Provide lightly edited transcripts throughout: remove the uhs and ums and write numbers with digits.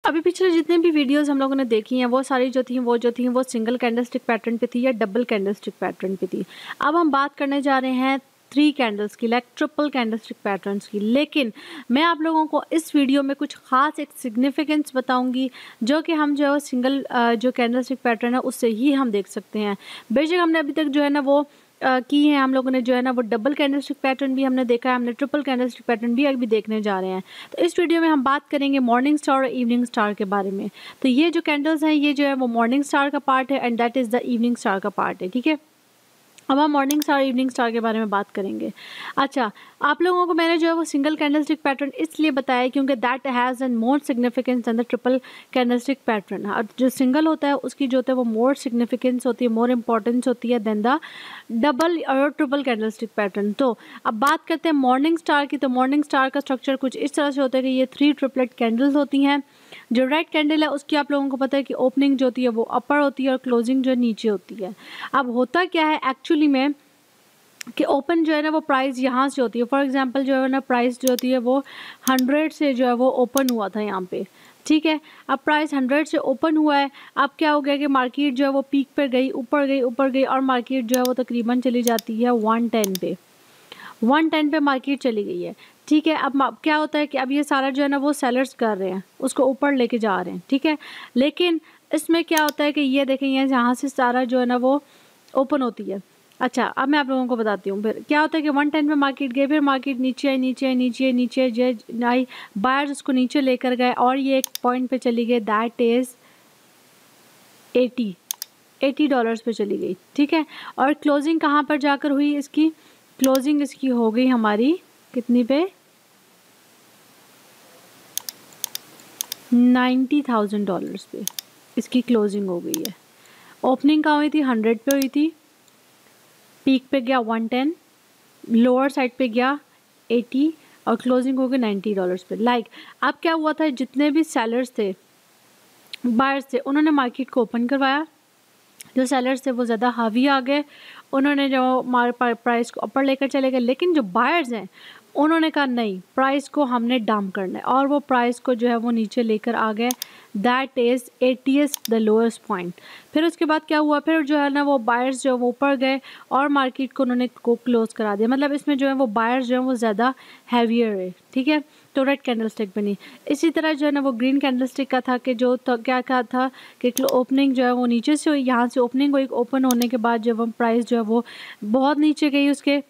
अभी पिछले जितने भी वीडियोस हम लोगों ने देखी हैं वो सारी जो थी वो सिंगल कैंडलस्टिक पैटर्न पे थी या डबल कैंडलस्टिक पैटर्न पे थी। अब हम बात करने जा रहे हैं 3 कैंडल्स की, लाइक ट्रिपल कैंडलस्टिक पैटर्न्स की। लेकिन मैं आप लोगों को इस वीडियो में कुछ खास एक सिग्निफिकेंस बताऊंगी जो कि हम जो है सिंगल जो कैंडलस्टिक पैटर्न है उससे ही हम देख सकते हैं। बेशक हमने अभी तक जो है ना वो की है, हम लोगों ने जो है ना वो डबल कैंडलस्टिक पैटर्न भी हमने देखा है, हमने ट्रिपल कैंडलस्टिक पैटर्न भी अभी देखने जा रहे हैं। तो इस वीडियो में हम बात करेंगे मॉर्निंग स्टार और इवनिंग स्टार के बारे में। तो ये जो कैंडल्स हैं ये जो है वो मॉर्निंग स्टार का पार्ट है and that is the evening star का पार्ट है, ठीक है। अब हम मॉर्निंग स्टार इवनिंग स्टार के बारे में बात करेंगे। अच्छा, आप लोगों को मैंने जो है वो सिंगल कैंडलस्टिक पैटर्न इसलिए बताया क्योंकि that has an more significance than the triple candlestick pattern. और जो सिंगल होता है उसकी जो होता है वो मोर सिग्निफिकेंस होती है, मोर इंपॉर्टेंस होती है देन द डबल और ट्रिपल कैंडलस्टिक पैटर्न। तो अब बात करते हैं मॉर्निंग स्टार की। तो मॉर्निंग स्टार का स्ट्रक्चर कुछ इस तरह से होता है कि ये 3 ट्रिपलेट कैंडल्स होती हैं। जो रेड कैंडल है उसकी आप लोगों को पता है कि ओपनिंग जो होती है वो अपर होती है और क्लोजिंग जो है नीचे होती है। अब होता क्या है एक्चुअली में कि ओपन जो है ना वो प्राइस यहाँ से होती है। फॉर एग्जांपल जो है ना प्राइस जो होती है वो 100 से जो है वो ओपन हुआ था यहाँ पे, ठीक है। अब प्राइस 100 से ओपन हुआ है। अब क्या हो गया कि मार्केट जो है वो पीक पर गई, ऊपर गई और मार्केट जो है वो तकरीबन चली जाती है 110 पे। 110 पे मार्केट चली गई है, ठीक है। अब क्या होता है कि अब ये सारा जो है ना वो सेलर्स कर रहे हैं, उसको ऊपर लेके जा रहे हैं, ठीक है। लेकिन इसमें क्या होता है कि ये देखें यहाँ से सारा जो है ना वो ओपन होती है। अच्छा, अब मैं आप लोगों को बताती हूँ फिर क्या होता है कि 110 पे मार्केट गई, फिर मार्केट नीचे आई, बायर्स उसको नीचे लेकर गए और ये एक पॉइंट पे चली गई, दैट इज़ 80 डॉलर्स पे चली गई, ठीक है। और क्लोजिंग कहाँ पर जाकर हुई इसकी? क्लोजिंग इसकी हो गई हमारी कितनी पे? 90,000 डॉलर्स पे इसकी क्लोजिंग हो गई है। ओपनिंग कहाँ हुई थी? 100 पे हुई थी, पीक पे गया 110, लोअर साइड पे गया 80 और क्लोजिंग हो गई 90 डॉलर्स पे। लाइक अब क्या हुआ था, जितने भी सेलर्स थे, बायर्स थे, उन्होंने मार्केट को ओपन करवाया। जो सेलर्स थे वो ज़्यादा हावी आ गए, उन्होंने जो प्राइस को ऊपर लेकर चले गए। लेकिन जो बायर्स हैं उन्होंने कहा नहीं, प्राइस को हमने डाउन करना है और वो प्राइस को जो है वो नीचे लेकर आ गए, that is 80th the lowest point. फिर उसके बाद क्या हुआ, फिर जो है ना वो बायर्स जो है वो ऊपर गए और मार्केट को उन्होंने क्लोज करा दिया। मतलब इसमें जो है वो बायर्स जो है वो ज़्यादा हैवियर है, ठीक है। तो रेड कैंडलस्टिक बनी। इसी तरह जो है ना वो ग्रीन कैंडलस्टिक का था कि जो क्या था कि ओपनिंग जो है वो नीचे से हुई, यहाँ से ओपनिंग हुई, ओपन होने के बाद जो वो प्राइस जो है वो बहुत नीचे गई, उसके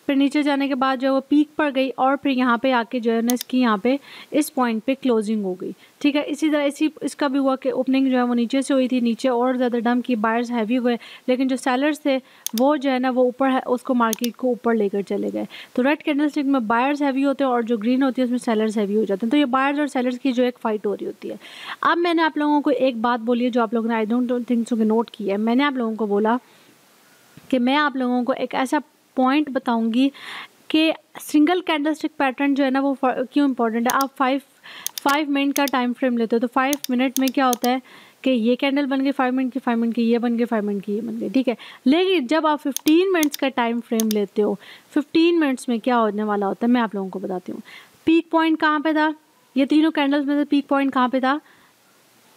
फिर नीचे जाने के बाद जो वो पीक पर गई और फिर यहाँ पे आके जो है ना इसकी यहाँ पे इस पॉइंट पे क्लोजिंग हो गई, ठीक है। इसी तरह इसका भी हुआ कि ओपनिंग जो है वो नीचे से हुई थी, नीचे और ज़्यादा डम की, बायर्स हैवी हुए, लेकिन जो सेलर्स थे वो जो है ना वो ऊपर है, उसको मार्केट को ऊपर लेकर चले गए। तो रेड कैंडलस्टिक में बायर्स हैवी होते हैं और जो ग्रीन होती है उसमें सेलर्स हैवी हो जाते हैं। तो ये बायर्स और सेलर्स की जो एक फाइट हो रही होती है। अब मैंने आप लोगों को एक बात बोली है जो आप लोगों ने आई डोंट थिंक सो कि नोट की है। मैंने आप लोगों को बोला कि मैं आप लोगों को एक ऐसा पॉइंट बताऊंगी कि सिंगल कैंडलस्टिक पैटर्न जो है ना वो क्यों इंपॉर्टेंट है। आप 5 मिनट का टाइम फ्रेम लेते हो तो 5 मिनट में क्या होता है कि ये कैंडल बन गई 5 मिनट की, 5 मिनट की ये बन गई, 5 मिनट की ये बन गई, ठीक है। लेकिन जब आप 15 मिनट्स का टाइम फ्रेम लेते हो, 15 मिनट्स में क्या होने वाला होता है मैं आप लोगों को बताती हूँ। पीक पॉइंट कहाँ पे था? ये तीनों कैंडल्स में से पीक पॉइंट कहाँ पे था?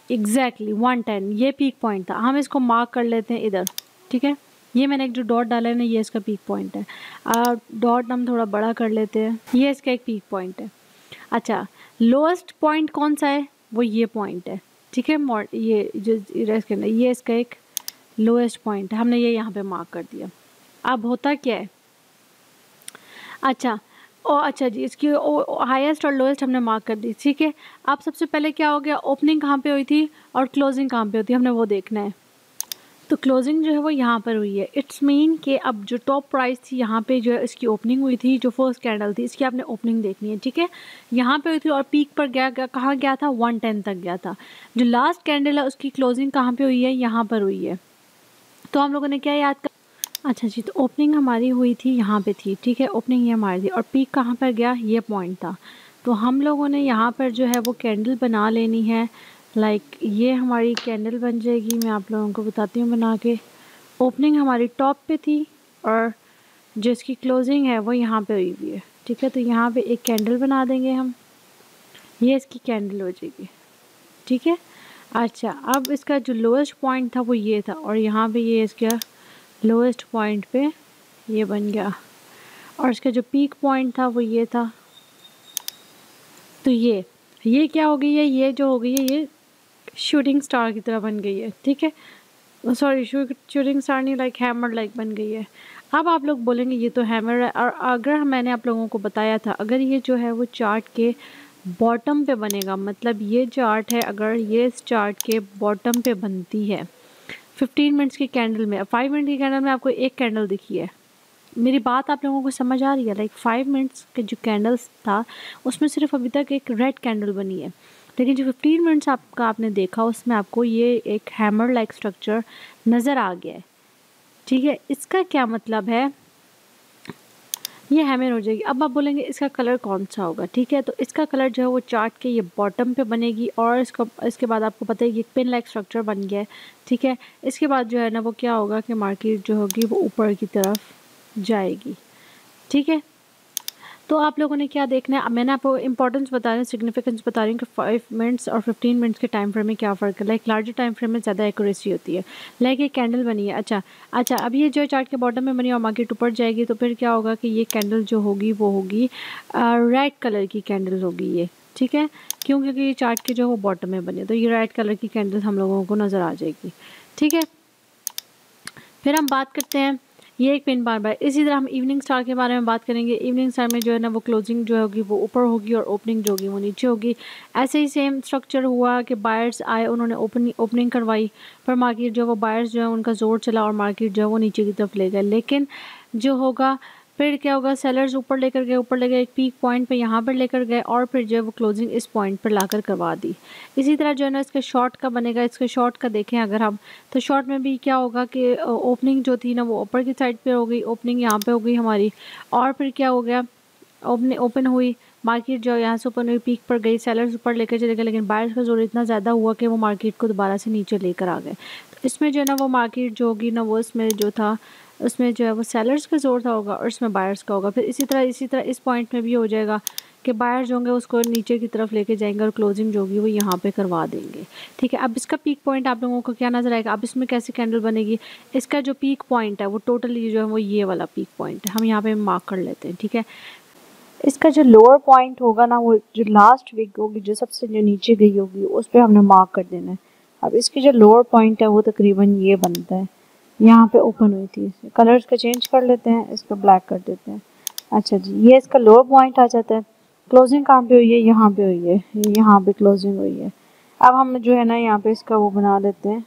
एग्जैक्टली 110, ये पीक पॉइंट था। हम इसको मार्क कर लेते हैं इधर, ठीक है। ये मैंने एक जो डॉट डाला है ना ये इसका पीक पॉइंट है। डॉट हम थोड़ा बड़ा कर लेते हैं, ये इसका एक पीक पॉइंट है। अच्छा, लोएस्ट पॉइंट कौन सा है? वो ये पॉइंट है, ठीक है। ये जो ये इसका एक लोएस्ट पॉइंट है, हमने ये यहाँ पे मार्क कर दिया। अब होता क्या है, अच्छा जी, इसकी हाईएस्ट और लोएस्ट हमने मार्क कर दी, ठीक है। अब सबसे पहले क्या हो गया, ओपनिंग कहाँ पे हुई थी और क्लोजिंग कहाँ पे होती है, हमने वो देखना है। तो क्लोजिंग जो है वो यहाँ पर हुई है। इट्स मीन कि अब जो टॉप प्राइस थी यहाँ पे जो है इसकी ओपनिंग हुई थी, जो फर्स्ट कैंडल थी इसकी आपने ओपनिंग देखनी है, ठीक है। यहाँ पे हुई थी और पीक पर कहाँ गया था? 110 तक गया था। जो लास्ट कैंडल है उसकी क्लोजिंग कहाँ पे हुई है? यहाँ पर हुई है। तो हम लोगों ने क्या याद कर, अच्छा जी, तो ओपनिंग हमारी हुई थी यहाँ पे थी, ठीक है। ओपनिंग ये हमारी थी और पीक कहाँ पर गया? ये पॉइंट था। तो हम लोगों ने यहाँ पर जो है वो कैंडल बना लेनी है। लाइक ये हमारी कैंडल बन जाएगी, मैं आप लोगों को बताती हूँ बना के। ओपनिंग हमारी टॉप पे थी और जो इसकी क्लोजिंग है वो यहाँ पे हुई हुई है, ठीक है। तो यहाँ पे एक कैंडल बना देंगे हम, ये इसकी कैंडल हो जाएगी, ठीक है। अच्छा, अब इसका जो लोएस्ट पॉइंट था वो ये था, और यहाँ पे ये इसका लोएस्ट पॉइंट पे ये बन गया, और इसका जो पीक पॉइंट था वो ये था। तो ये क्या हो गई है, ये जो हो गई है ये शूटिंग स्टार की तरह बन गई है, ठीक है। सॉरी, शूटिंग स्टार नहीं, लाइक हैमर लाइक बन गई है। अब आप लोग बोलेंगे ये तो हैमर है, और अगर मैंने आप लोगों को बताया था अगर ये जो है वो चार्ट के बॉटम पे बनेगा, मतलब ये चार्ट है अगर ये इस चार्ट के बॉटम पे बनती है 15 मिनट्स की कैंडल में, 5 मिनट की कैंडल में आपको एक कैंडल दिखी है, मेरी बात आप लोगों को समझ आ रही है? लाइक 5 मिनट्स के जो कैंडल्स था उसमें सिर्फ अभी तक एक रेड कैंडल बनी है, लेकिन जो 15 मिनट्स आपका आपने देखा उसमें आपको ये एक हैमर लाइक स्ट्रक्चर नज़र आ गया है, ठीक है। इसका क्या मतलब है, ये हैमर हो जाएगी। अब आप बोलेंगे इसका कलर कौन सा होगा, ठीक है। तो इसका कलर जो है वो चार्ट के ये बॉटम पे बनेगी, और इसके बाद आपको पता है ये पिन लाइक स्ट्रक्चर बन गया है, ठीक है। इसके बाद जो है ना वो क्या होगा कि मार्केट जो होगी वो ऊपर की तरफ जाएगी, ठीक है। तो आप लोगों ने क्या देखना है, मैंने आपको इंपॉर्टेंस बता रही हूँ, सिग्निफिकेंस बता रही हूँ कि 5 मिनट्स और 15 मिनट्स के टाइम फ्रेम में क्या फ़र्क है। लाइक लार्जर टाइम फ्रेम में ज़्यादा एक्यूरेसी होती है। लाइक ये कैंडल बनी है, अच्छा अब ये जो चार्ट के बॉटम में बनी और मार्केट ऊपर जाएगी तो फिर क्या होगा कि ये कैंडल जो होगी वो होगी रेड कलर की कैंडल होगी ये, ठीक है। क्यों? क्योंकि ये चार्ट के जो वो बॉटम में बने, तो ये रेड कलर की कैंडल हम लोगों को नज़र आ जाएगी, ठीक है। फिर हम बात करते हैं ये एक पिन बार। इसी तरह हम इवनिंग स्टार के बारे में बात करेंगे। इवनिंग स्टार में जो है ना वो क्लोजिंग जो होगी वो ऊपर होगी और ओपनिंग जो होगी वो नीचे होगी। ऐसे ही सेम स्ट्रक्चर हुआ कि बायर्स आए, उन्होंने ओपनिंग करवाई, पर मार्केट जो वो बायर्स जो है उनका जोर चला और मार्केट जो है वो नीचे की तरफ ले गए। लेकिन जो होगा फिर क्या होगा, सेलर्स ऊपर लेकर गए एक पीक पॉइंट पे यहाँ पर लेकर गए, और फिर जो है वो क्लोजिंग इस पॉइंट पर लाकर करवा दी। इसी तरह जो है ना इसका शॉर्ट का बनेगा, इसके शॉर्ट का देखें अगर हम, तो शॉर्ट में भी क्या होगा कि ओपनिंग जो थी ना वो ऊपर की साइड पे हो गई, ओपनिंग यहाँ पे हो गई हमारी, और फिर क्या हो गया, ओपन हुई मार्केट जो यहाँ से ओपन हुई पीक पर गई, सेलर्स ऊपर लेकर चले गए, लेकिन बायर्स का जोर इतना ज़्यादा हुआ कि वो मार्केट को दोबारा से नीचे लेकर आ गए। तो इसमें जो है ना वो मार्केट जो होगी ना वो इसमें जो था उसमें जो है वो सेलर्स का जोर था होगा और इसमें बायर्स का होगा। फिर इसी तरह इस पॉइंट में भी हो जाएगा कि बायर्स जो होंगे उसको नीचे की तरफ लेके जाएंगे और क्लोजिंग जो होगी वो यहाँ पे करवा देंगे, ठीक है। अब इसका पीक पॉइंट आप लोगों को क्या नज़र आएगा, अब इसमें कैसे कैंडल बनेगी, इसका जो पीक पॉइंट है वो टोटली जो है वो ये वाला पीक पॉइंट है, हम यहाँ पे मार्क कर लेते हैं, ठीक है। इसका जो लोअर पॉइंट होगा ना वो जो लास्ट वीक होगी, जो सबसे जो नीचे गई होगी उस पर हमने मार्क कर देना है। अब इसकी जो लोअर पॉइंट है वो तकरीबन ये बनता है, यहाँ पे ओपन हुई थी। कलर्स का चेंज कर लेते हैं, इसको ब्लैक कर देते हैं। अच्छा जी, ये इसका लोअर पॉइंट आ जाता है। क्लोजिंग कहाँ पे हुई है, यहाँ पे हुई है, यहाँ पे क्लोजिंग हुई है। अब हम जो है ना यहाँ पे इसका वो बना लेते हैं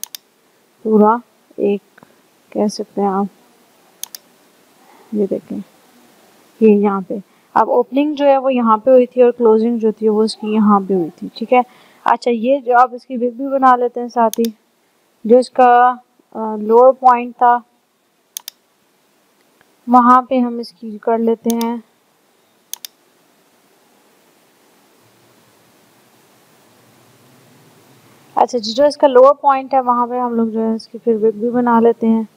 पूरा एक, कह सकते हैं आप, ये देखें ये यहाँ पे। अब ओपनिंग जो है वो यहाँ पे हुई थी और क्लोजिंग जो थी वो इसकी यहाँ पे हुई थी, ठीक है। अच्छा, ये जो अब इसकी विग भी बना लेते हैं साथ ही, जो इसका लोअर पॉइंट था वहाँ पे हम इसकी कर लेते हैं। अच्छा जी, जो इसका लोअर पॉइंट है वहाँ पे हम लोग जो है इसकी फिर विग भी बना लेते हैं।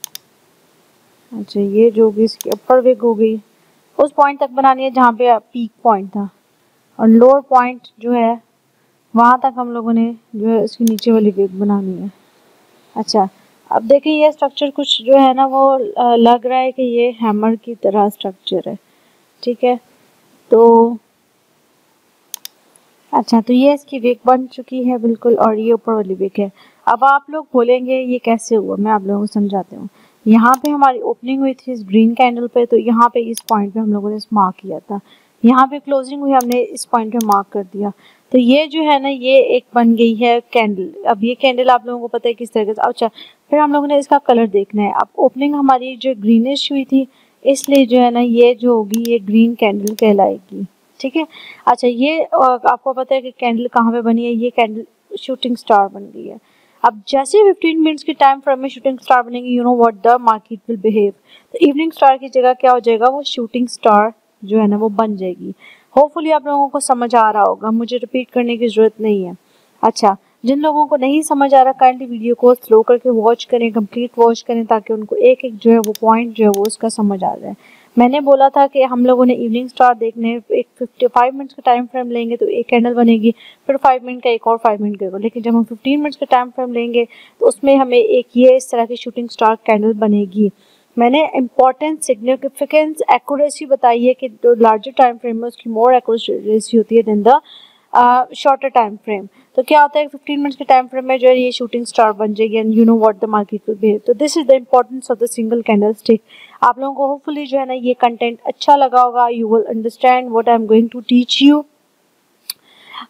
अच्छा, ये जो भी इसकी अपर विग हो गई उस पॉइंट तक बनानी है जहाँ पे पीक पॉइंट था, और लोअर पॉइंट जो है वहाँ तक हम लोगों ने जो है इसकी नीचे वाली विग बनानी है। अच्छा, अब देखिए ये स्ट्रक्चर कुछ जो है ना वो लग रहा है कि ये हैमर की तरह स्ट्रक्चर है, ठीक है। तो अच्छा, तो ये इसकी विग बन चुकी है बिल्कुल, और ये ऊपर वाली विग है। अब आप लोग बोलेंगे ये कैसे हुआ, मैं आप लोगों को समझाती हूँ। यहाँ पे हमारी ओपनिंग हुई थी इस ग्रीन कैंडल पे, तो यहाँ पे इस पॉइंट पे हम लोगों ने इस मार्क किया था। यहाँ पे क्लोजिंग हुई, हमने इस पॉइंट पे मार्क कर दिया। तो ये जो है ना ये एक बन गई है कैंडल। अब ये कैंडल आप लोगों को पता है किस तरह से। अच्छा, फिर हम लोगों ने इसका कलर देखना है। अब ओपनिंग हमारी जो ग्रीनिश हुई थी, इसलिए जो है ना ये जो होगी ये ग्रीन कैंडल कहलाएगी, ठीक है। अच्छा, ये आपको पता है कि कैंडल कहाँ पे बनी है, ये कैंडल शूटिंग स्टार बन गई है। अब जैसे 15 मिनट्स की टाइम फ्रेम में शूटिंग स्टार बनेगी, you know what the market will behave. तो इवनिंग स्टार की जगह क्या हो जाएगा, वो शूटिंग स्टार जो है ना वो बन जाएगी। होपफुली आप लोगों को समझ आ रहा होगा, मुझे रिपीट करने की जरूरत नहीं है। अच्छा, जिन लोगों को नहीं समझ आ रहा काइंडली वीडियो को स्लो करके वॉच करें, कंप्लीट वॉच करें, ताकि उनको एक एक जो है वो पॉइंट जो है वो उसका समझ आ जाए। मैंने बोला था कि हम लोगों ने इवनिंग स्टार देखने, एक 55 मिनट्स का टाइम फ्रेम लेंगे तो एक कैंडल बनेगी, फिर 5 मिनट का एक और 5 मिनट का एक और। लेकिन जब हम 15 मिनट्स का टाइम फ्रेम लेंगे तो उसमें हमें एक ये इस तरह की शूटिंग स्टार कैंडल बनेगी। मैंने इम्पॉर्टेंट सिग्निफिकेंस एक्यूरेसी बताई है कि जो लार्जर टाइम फ्रेम है उसकी मोर एक्यूरेसी होती है than the shorter time frame. तो क्या होता है 15 मिनट्स के टाइम फ्रेम में जो है ये शूटिंग स्टार बन जाएगी and you know what the market will behave. तो this is the importance of the single candle stick. आप लोगों को होपफुली जो है ना ये कंटेंट अच्छा लगा होगा, you will understand what I am going to teach you.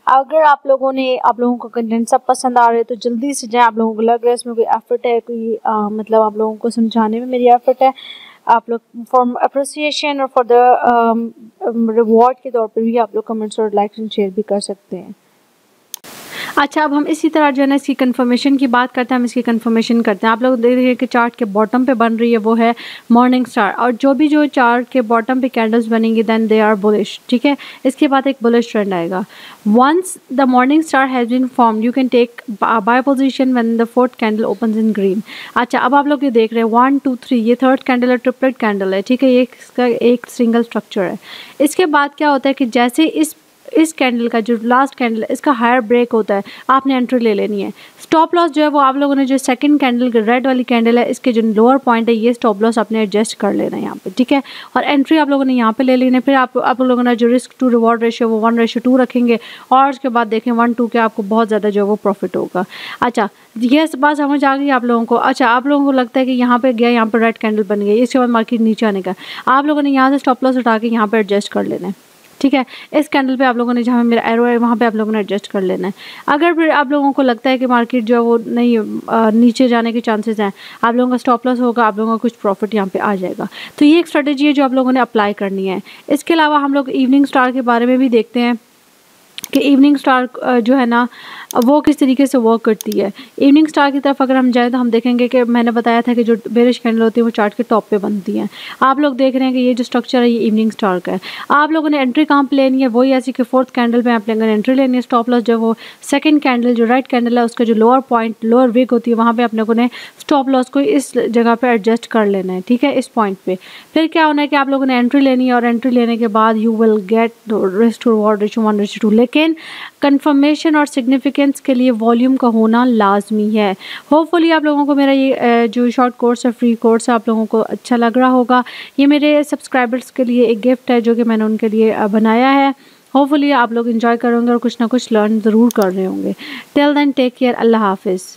अगर आप लोगों को कंटेंट सब पसंद आ रहे हैं तो जल्दी से जाएं। आप लोगों को लग रहा है इसमें कोई एफर्ट है, कोई मतलब आप लोगों को समझाने में मेरी एफर्ट है, आप लोग फॉर अप्रिसिएशन और फॉर द रिवॉर्ड के तौर पर भी आप लोग कमेंट्स और लाइक्स एंड शेयर भी कर सकते हैं। अच्छा, अब हम इसी तरह जो है ना इसकी कंफर्मेशन की बात करते हैं। हम इसकी कंफर्मेशन करते हैं। आप लोग देख रहे हैं कि चार्ट के बॉटम पे बन रही है वो है मॉर्निंग स्टार, और जो चार्ट के बॉटम पे कैंडल्स बनेंगी देन दे आर बुलिश। ठीक है, इसके बाद एक बुलिश ट्रेंड आएगा। Once the morning star has been formed you can take buy position when the fourth candle opens in green. अच्छा, अब आप लोग ये देख रहे हैं 1 2 3, ये थर्ड कैंडल है, ट्रिपलेट कैंडल है। ठीक है, ये इसका एक सिंगल स्ट्रक्चर है। इसके बाद क्या होता है कि जैसे इस कैंडल का जो लास्ट कैंडल है इसका हायर ब्रेक होता है, आपने एंट्री ले लेनी है। स्टॉप लॉस जो है वो आप लोगों ने जो सेकंड कैंडल रेड वाली कैंडल है इसके जो लोअर पॉइंट है ये स्टॉप लॉस आपने एडजस्ट कर लेना है यहाँ पे। ठीक है, और एंट्री आप लोगों ने यहाँ पे ले लेनी है। फिर आप लोगों ने जो रिस्क टू रिवॉर्ड रेशियो वो 1:2 रखेंगे और उसके बाद देखें 1:2 के आपको बहुत ज़्यादा जो है वो प्रॉफिट होगा। अच्छा, ये बात समझ आ गई आप लोगों को। अच्छा, आप लोगों को लगता है कि यहाँ पे गया, यहाँ पर रेड कैंडल बन गई, इसके बाद मार्केट नीचे आने का, आप लोगों ने यहाँ से स्टॉप लॉस उठा के यहाँ पे एडजस्ट कर लेना है। ठीक है, इस कैंडल पे आप लोगों ने जहाँ मेरा एरो है वहाँ पे आप लोगों ने एडजस्ट कर लेना है। अगर फिर आप लोगों को लगता है कि मार्केट जो है वो नहीं नीचे जाने के चांसेस हैं, आप लोगों का स्टॉप लॉस होगा, आप लोगों का कुछ प्रॉफिट यहाँ पे आ जाएगा। तो ये एक स्ट्रेटेजी है जो आप लोगों ने अप्लाई करनी है। इसके अलावा हम लोग इवनिंग स्टार के बारे में भी देखते हैं कि इवनिंग स्टार जो है ना वो किस तरीके से वर्क करती है। इवनिंग स्टार की तरफ अगर हम जाएं तो हम देखेंगे कि मैंने बताया था कि जो बेरिश कैंडल होती है वो चार्ट के टॉप पे बनती हैं। आप लोग देख रहे हैं कि ये जो स्ट्रक्चर है ये इवनिंग स्टार का है। आप लोगों ने एंट्री कहाँ पे लेनी है, वही ऐसी कि फोर्थ कैंडल पे आप लोगों ने एंट्री लेनी है। स्टॉप लॉस जो वो सेकंड कैंडल जो राइट कैंडल है उसका जो लोअर पॉइंट, लोअर विक होती है वहाँ पे आप लोगों ने स्टॉप लॉस को इस जगह पे एडजस्ट कर लेना है। ठीक है, इस पॉइंट पे फिर क्या होना है कि आप लोगों ने एंट्री लेनी है और एंट्री लेने के बाद you will get risk to reward ratio 1:2। लेकिन कंफर्मेशन और सिग्निफिकेंस के लिए वॉल्यूम का होना लाजमी है। होपफुली आप लोगों को मेरा ये जो शॉर्ट कोर्स है, फ्री कोर्स है, आप लोगों को अच्छा लग रहा होगा। ये मेरे सब्सक्राइबर्स के लिए एक गिफ्ट है जो कि मैंने उनके लिए बनाया है। होपफुली आप लोग इन्जॉय करेंगे और कुछ ना कुछ लर्न ज़रूर कर रहे होंगे। टिल देन टेक केयर, अल्लाह हाफिज़।